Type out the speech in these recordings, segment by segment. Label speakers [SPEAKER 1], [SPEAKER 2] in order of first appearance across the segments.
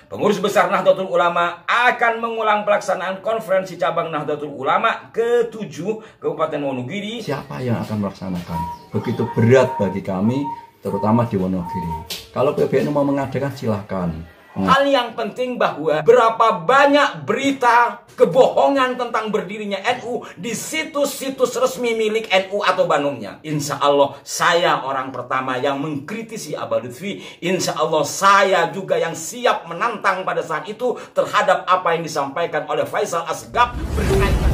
[SPEAKER 1] Pengurus Besar Nahdlatul Ulama akan mengulang pelaksanaan konferensi cabang Nahdlatul Ulama ke-7 Kabupaten Wonogiri.
[SPEAKER 2] Siapa yang akan melaksanakan? Begitu berat bagi kami, terutama di Wonogiri. Kalau PBNU mau mengadakan, silahkan.
[SPEAKER 1] Hal yang penting bahwa berapa banyak berita kebohongan tentang berdirinya NU di situs-situs resmi milik NU atau Banumnya. Insya Allah saya orang pertama yang mengkritisi Abah Lutfi. Insya Allah saya juga yang siap menantang pada saat itu terhadap apa yang disampaikan oleh Faisal Asgaf berkaitan.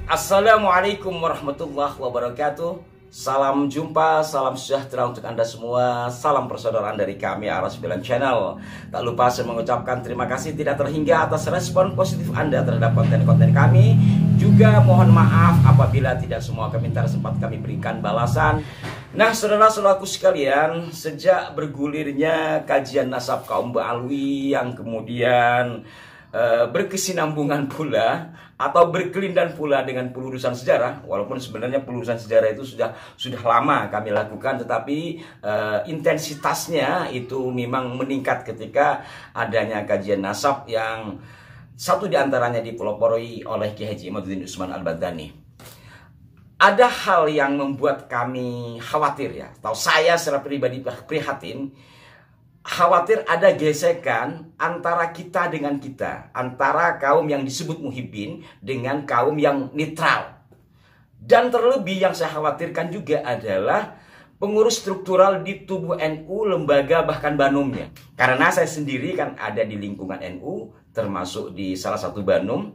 [SPEAKER 1] Assalamualaikum warahmatullahi wabarakatuh. Salam jumpa, salam sejahtera untuk Anda semua. Salam persaudaraan dari kami Ara9 Channel. Tak lupa saya mengucapkan terima kasih tidak terhingga atas respon positif Anda terhadap konten-konten kami. Juga mohon maaf apabila tidak semua komentar sempat kami berikan balasan. Nah, saudara-saudaraku sekalian, sejak bergulirnya kajian nasab kaum Ba'alwi yang kemudian berkesinambungan pula atau berkelindan pula dengan pelurusan sejarah, walaupun sebenarnya pelurusan sejarah itu sudah lama kami lakukan, tetapi intensitasnya itu memang meningkat ketika adanya kajian nasab yang satu diantaranya dipelopori oleh Kiai Haji Imaduddin Utsman Al-Badani. Ada hal yang membuat kami khawatir ya, atau saya secara pribadi prihatin. Khawatir ada gesekan antara kita dengan kita, antara kaum yang disebut muhibbin dengan kaum yang netral. Dan terlebih yang saya khawatirkan juga adalah pengurus struktural di tubuh NU, lembaga bahkan Banumnya. Karena saya sendiri kan ada di lingkungan NU, termasuk di salah satu Banum.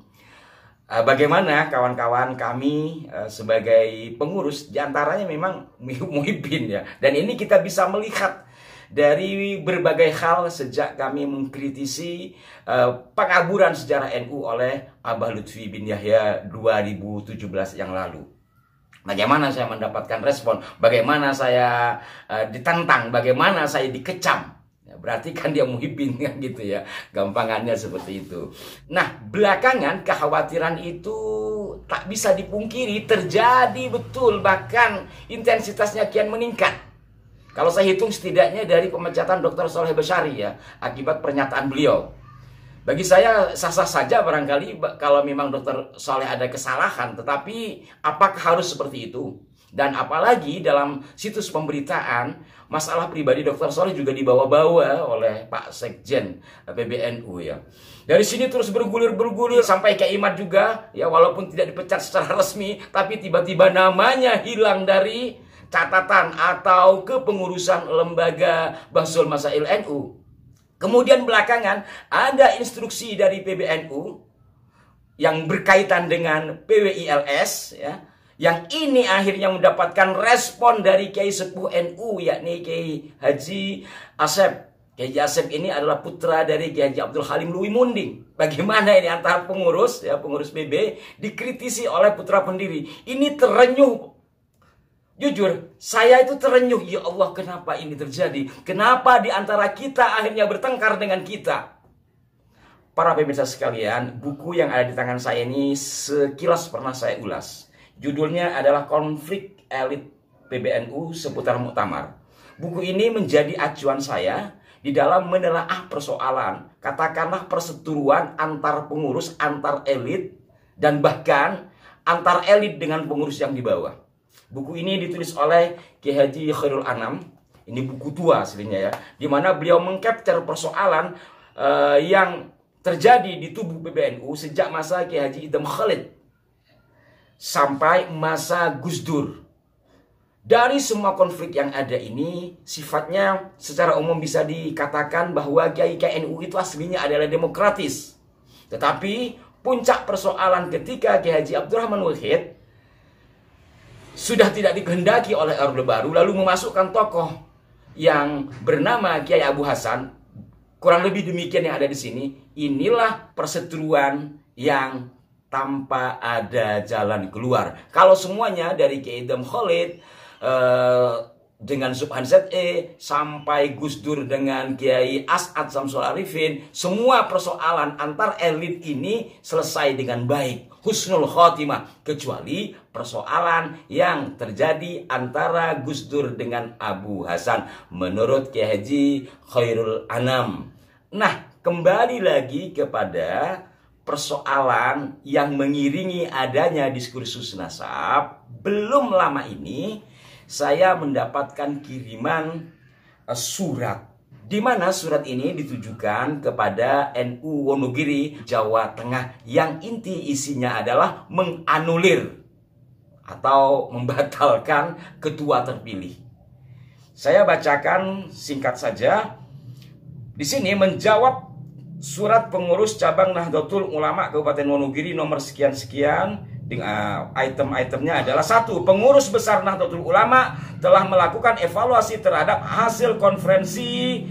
[SPEAKER 1] Bagaimana kawan-kawan kami sebagai pengurus diantaranya memang muhibbin ya. Dan ini kita bisa melihat dari berbagai hal sejak kami mengkritisi pengaburan sejarah NU oleh Abah Lutfi bin Yahya 2017 yang lalu. Bagaimana saya mendapatkan respon, bagaimana saya ditantang, bagaimana saya dikecam. Ya, berarti kan dia muhibbin kan gitu ya, gampangannya seperti itu. Nah, belakangan kekhawatiran itu tak bisa dipungkiri terjadi betul, bahkan intensitasnya kian meningkat. Kalau saya hitung setidaknya dari pemecatan Dr. Soleh Bashari ya, akibat pernyataan beliau. Bagi saya sah-sah saja barangkali kalau memang Dr. Soleh ada kesalahan, tetapi apakah harus seperti itu? Dan apalagi dalam situs pemberitaan, masalah pribadi Dr. Soleh juga dibawa-bawa oleh Pak Sekjen PBNU ya. Dari sini terus bergulir sampai ke Imad juga ya, walaupun tidak dipecat secara resmi, tapi tiba-tiba namanya hilang dari catatan atau kepengurusan lembaga Bahsul Masail NU. Kemudian belakangan ada instruksi dari PBNU yang berkaitan dengan PWILS ya, yang ini akhirnya mendapatkan respon dari Kiai Sepuh NU, yakni Kiai Haji Asep. Kiai Haji Asep ini adalah putra dari Kiai Haji Abdul Halim Lui Munding. Bagaimana ini antara pengurus ya, pengurus PB dikritisi oleh putra pendiri. Ini terenyuh. Jujur, saya itu terenyuh. Ya Allah, kenapa ini terjadi? Kenapa di antara kita akhirnya bertengkar dengan kita? Para pemirsa sekalian, buku yang ada di tangan saya ini sekilas pernah saya ulas. Judulnya adalah Konflik Elit PBNU Seputar Muktamar. Buku ini menjadi acuan saya di dalam menelaah persoalan, katakanlah perseteruan antar pengurus, antar elit, dan bahkan antar elit dengan pengurus yang di bawah. Buku ini ditulis oleh Kiai Haji Khairul Anam. Ini buku tua aslinya ya, di mana beliau mengcapture persoalan yang terjadi di tubuh PBNU sejak masa Kiai Haji Idham Khalid sampai masa Gus Dur. Dari semua konflik yang ada ini, sifatnya secara umum bisa dikatakan bahwa Kiai NU itu aslinya adalah demokratis. Tetapi puncak persoalan ketika Kiai Haji Abdurrahman Wahid sudah tidak dikehendaki oleh Orde Baru, lalu memasukkan tokoh yang bernama Kiai Abu Hasan, kurang lebih demikian yang ada di sini. Inilah perseteruan yang tanpa ada jalan keluar. Kalau semuanya dari Kiai Idham Khalid, dengan Subhan ZE sampai Gus Dur dengan Kiai As'ad Syamsul Arifin, semua persoalan antar elit ini selesai dengan baik, husnul khotimah, kecuali persoalan yang terjadi antara Gus Dur dengan Abu Hasan menurut Kiai Haji Khairul Anam. Nah, kembali lagi kepada persoalan yang mengiringi adanya diskursus nasab. Belum lama ini saya mendapatkan kiriman surat, di mana surat ini ditujukan kepada NU Wonogiri, Jawa Tengah, yang inti isinya adalah menganulir atau membatalkan ketua terpilih. Saya bacakan singkat saja. Di sini menjawab surat pengurus cabang Nahdlatul Ulama Kabupaten Wonogiri nomor sekian-sekian. Item-itemnya adalah: 1. Pengurus besar Nahdlatul Ulama telah melakukan evaluasi terhadap hasil konferensi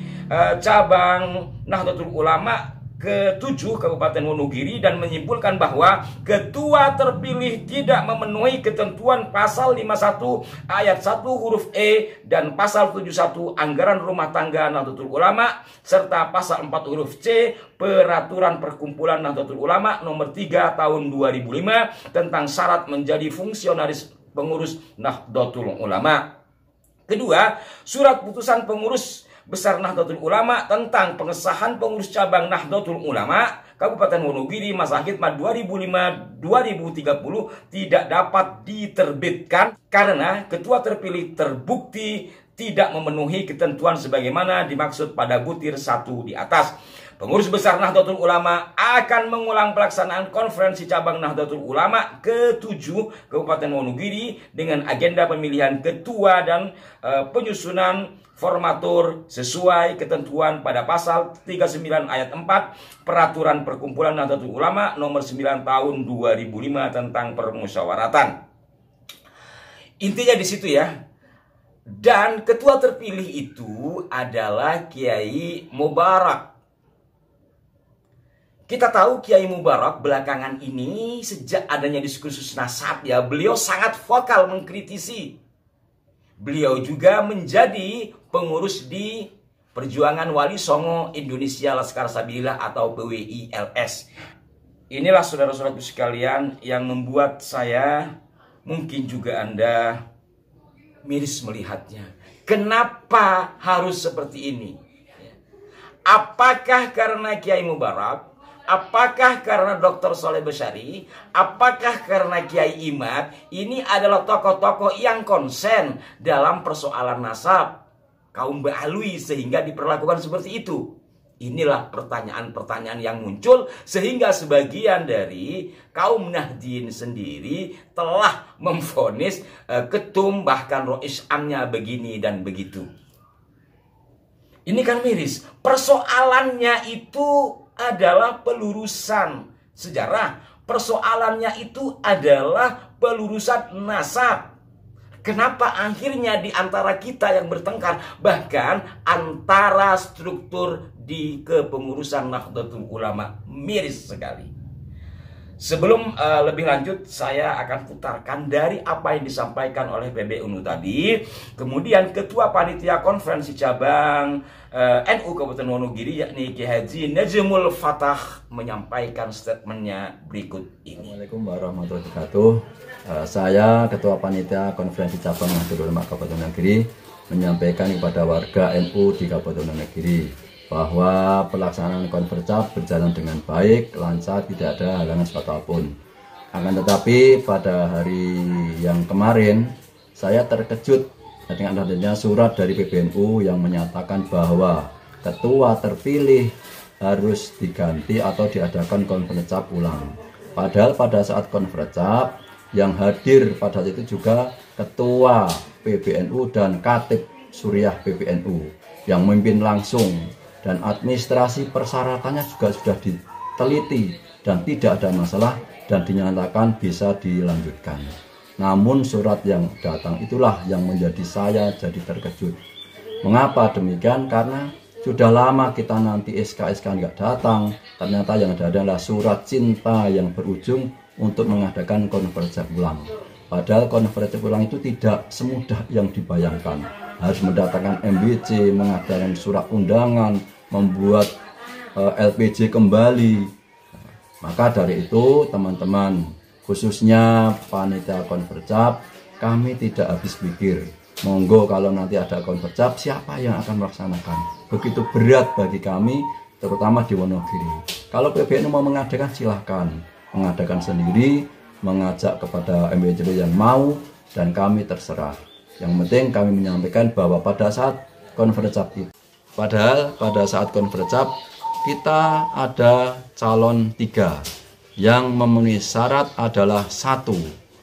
[SPEAKER 1] cabang Nahdlatul Ulama ke-7 Kabupaten Wonogiri dan menyimpulkan bahwa ketua terpilih tidak memenuhi ketentuan pasal 51 ayat 1 huruf E dan pasal 71 anggaran rumah tangga Nahdlatul Ulama serta pasal 4 huruf C Peraturan Perkumpulan Nahdlatul Ulama nomor 3 tahun 2005 tentang syarat menjadi fungsionaris pengurus Nahdlatul Ulama. Kedua, surat putusan pengurus besar Nahdlatul Ulama tentang pengesahan pengurus cabang Nahdlatul Ulama Kabupaten Wonogiri masa khidmat 2005-2030 tidak dapat diterbitkan karena ketua terpilih terbukti tidak memenuhi ketentuan sebagaimana dimaksud pada butir 1 di atas. Pengurus besar Nahdlatul Ulama akan mengulang pelaksanaan konferensi cabang Nahdlatul Ulama ke-7 Kabupaten Wonogiri dengan agenda pemilihan ketua dan penyusunan formatur sesuai ketentuan pada pasal 39 ayat 4 Peraturan Perkumpulan Nahdlatul Ulama nomor 9 tahun 2005 tentang permusyawaratan. Intinya di situ ya. Dan ketua terpilih itu adalah Kiai Mubarak. Kita tahu Kiai Mubarak belakangan ini sejak adanya diskursus nasab ya, beliau sangat vokal mengkritisi. Beliau juga menjadi pengurus di Perjuangan Wali Songo Indonesia Laskar Sabilillah atau PWILS. Inilah saudara-saudaraku sekalian yang membuat saya, mungkin juga Anda, miris melihatnya. Kenapa harus seperti ini? Apakah karena Kiai Mubarak? Apakah karena Dr. Soleh Bechari? Apakah karena Kiai Imad? Ini adalah tokoh-tokoh yang konsen dalam persoalan nasab kaum Ba'alwi sehingga diperlakukan seperti itu. Inilah pertanyaan-pertanyaan yang muncul sehingga sebagian dari kaum Nahdien sendiri telah memvonis ketum bahkan Rois Amnya begini dan begitu. Ini kan miris. Persoalannya itu adalah pelurusan sejarah. Persoalannya itu adalah pelurusan nasab. Kenapa akhirnya di antara kita yang bertengkar, bahkan antara struktur di kepengurusan Nahdlatul Ulama, miris sekali. Sebelum lebih lanjut, saya akan putarkan dari apa yang disampaikan oleh PBNU tadi. Kemudian Ketua Panitia Konferensi Cabang NU Kabupaten Wonogiri yakni Kiai Haji Najmul Fatah menyampaikan statementnya berikut ini.
[SPEAKER 2] Assalamualaikum warahmatullahi wabarakatuh. Saya Ketua Panitia Konferensi Cabang Nahdlatul Ulama Kabupaten Wonogiri menyampaikan kepada warga NU di Kabupaten Wonogiri bahwa pelaksanaan konfercap berjalan dengan baik, lancar, tidak ada halangan apapun. Akan tetapi pada hari yang kemarin saya terkejut dengan adanya surat dari PBNU yang menyatakan bahwa ketua terpilih harus diganti atau diadakan konfercap ulang. Padahal pada saat konfercap yang hadir pada saat itu juga ketua PBNU dan Khatib Suriah PBNU yang memimpin langsung. Dan administrasi persyaratannya juga sudah diteliti dan tidak ada masalah dan dinyatakan bisa dilanjutkan. Namun surat yang datang itulah yang menjadi saya jadi terkejut. Mengapa demikian? Karena sudah lama kita nanti SK-SK nggak datang. Ternyata yang ada adalah surat cinta yang berujung untuk mengadakan konferensi ulang. Padahal konferensi ulang itu tidak semudah yang dibayangkan. harus mendatangkan MBC, mengadakan surat undangan, membuat LPJ kembali. Maka dari itu teman-teman, khususnya panitia Konvercap, kami tidak habis pikir. Monggo kalau nanti ada Konvercap, siapa yang akan melaksanakan? Begitu berat bagi kami, terutama di Wonogiri. Kalau PBNU mau mengadakan, silahkan mengadakan sendiri, mengajak kepada MBC yang mau, dan kami terserah. Yang penting kami menyampaikan bahwa pada saat Konvercap itu, padahal pada saat Konvercap kita ada calon 3 yang memenuhi syarat adalah 1,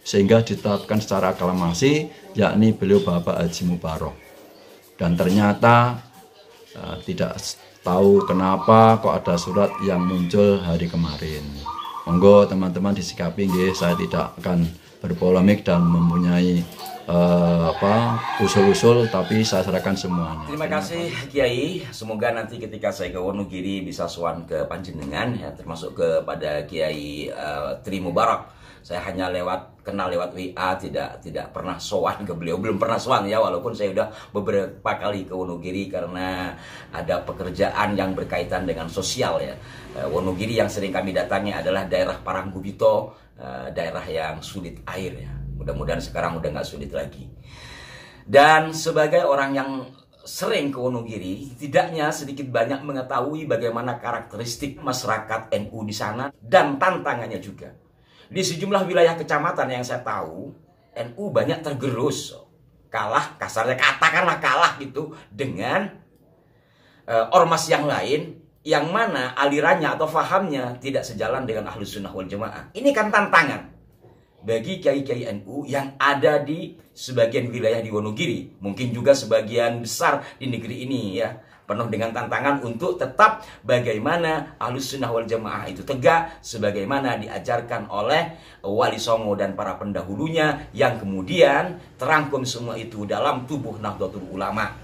[SPEAKER 2] sehingga ditetapkan secara aklamasi, yakni beliau Bapak Haji Mubarok. Dan ternyata tidak tahu kenapa kok ada surat yang muncul hari kemarin. Monggo teman-teman disikapi, saya tidak akan berpolemik dan mempunyai usul-usul, tapi saya serahkan semuanya.
[SPEAKER 1] Terima kasih Kiai. Semoga nanti ketika saya ke Wonogiri bisa sowan ke panjenengan, ya, termasuk kepada Kiai Tri Mubarak. Saya hanya kenal lewat WA, tidak pernah sowan ke beliau, belum pernah sowan ya, walaupun saya sudah beberapa kali ke Wonogiri karena ada pekerjaan yang berkaitan dengan sosial ya. Wonogiri yang sering kami datangi adalah daerah Paranggubito, daerah yang sulit air ya. Mudah-mudahan sekarang udah nggak sulit lagi. Dan sebagai orang yang sering ke Wonogiri, tidaknya sedikit banyak mengetahui bagaimana karakteristik masyarakat NU di sana dan tantangannya juga. Di sejumlah wilayah kecamatan yang saya tahu, NU banyak tergerus, kalah, kasarnya katakanlah kalah gitu dengan ormas yang lain, yang mana alirannya atau fahamnya tidak sejalan dengan Ahlus Sunnah wal Jamaah. Ini kan tantangan bagi kiai-kiai NU yang ada di sebagian wilayah di Wonogiri, mungkin juga sebagian besar di negeri ini ya, penuh dengan tantangan untuk tetap bagaimana Ahlus Sunnah wal Jamaah itu tegak sebagaimana diajarkan oleh Wali Songo dan para pendahulunya, yang kemudian terangkum semua itu dalam tubuh Nahdlatul Ulama.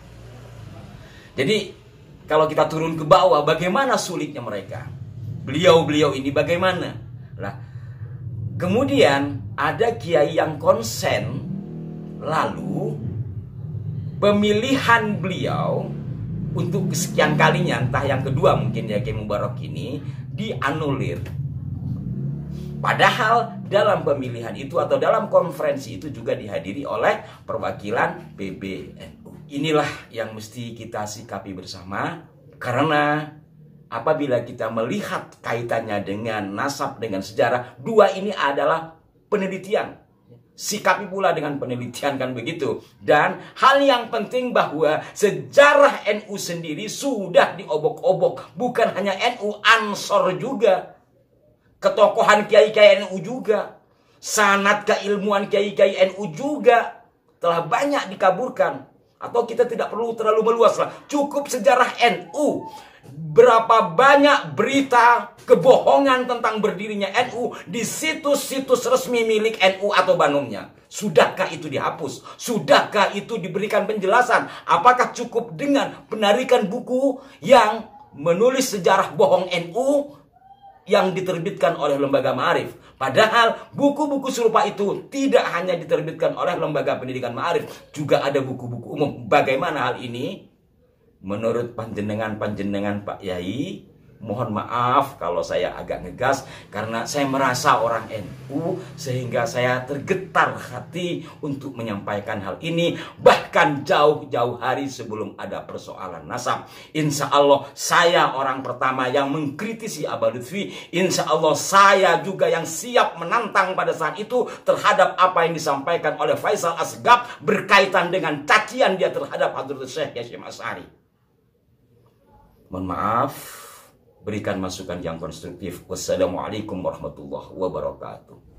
[SPEAKER 1] Jadi kalau kita turun ke bawah, bagaimana sulitnya mereka, beliau-beliau ini bagaimana. Nah, kemudian ada kiai yang konsen, lalu pemilihan beliau untuk kesekian kalinya, entah yang kedua mungkin ya, Kiai Mubarok ini dianulir. Padahal dalam pemilihan itu atau dalam konferensi itu juga dihadiri oleh perwakilan PBNU. Inilah yang mesti kita sikapi bersama, karena apabila kita melihat kaitannya dengan nasab, dengan sejarah, dua ini adalah penelitian. Sikapi pula dengan penelitian, kan begitu. Dan hal yang penting bahwa sejarah NU sendiri sudah diobok-obok. Bukan hanya NU, Ansor juga, ketokohan kiai-kiai NU juga, sanad keilmuan kiai-kiai NU juga telah banyak dikaburkan. Atau kita tidak perlu terlalu meluas lah, cukup sejarah NU. Berapa banyak berita kebohongan tentang berdirinya NU di situs-situs resmi milik NU atau banumnya. Sudahkah itu dihapus? Sudahkah itu diberikan penjelasan? Apakah cukup dengan penarikan buku yang menulis sejarah bohong NU yang diterbitkan oleh lembaga Ma'arif? Padahal buku-buku serupa itu tidak hanya diterbitkan oleh lembaga pendidikan Ma'arif, juga ada buku-buku umum. Bagaimana hal ini? Menurut panjenengan Pak Yai, mohon maaf kalau saya agak ngegas, karena saya merasa orang NU sehingga saya tergetar hati untuk menyampaikan hal ini, bahkan jauh-jauh hari sebelum ada persoalan nasab. Insya Allah saya orang pertama yang mengkritisi Abah Lutfi. Insya Allah saya juga yang siap menantang pada saat itu terhadap apa yang disampaikan oleh Faisal Asgab berkaitan dengan cacian dia terhadap Hadratus Syekh Hasyim Asy'ari. Mohon maaf, berikan masukan yang konstruktif. Wassalamualaikum warahmatullahi wabarakatuh.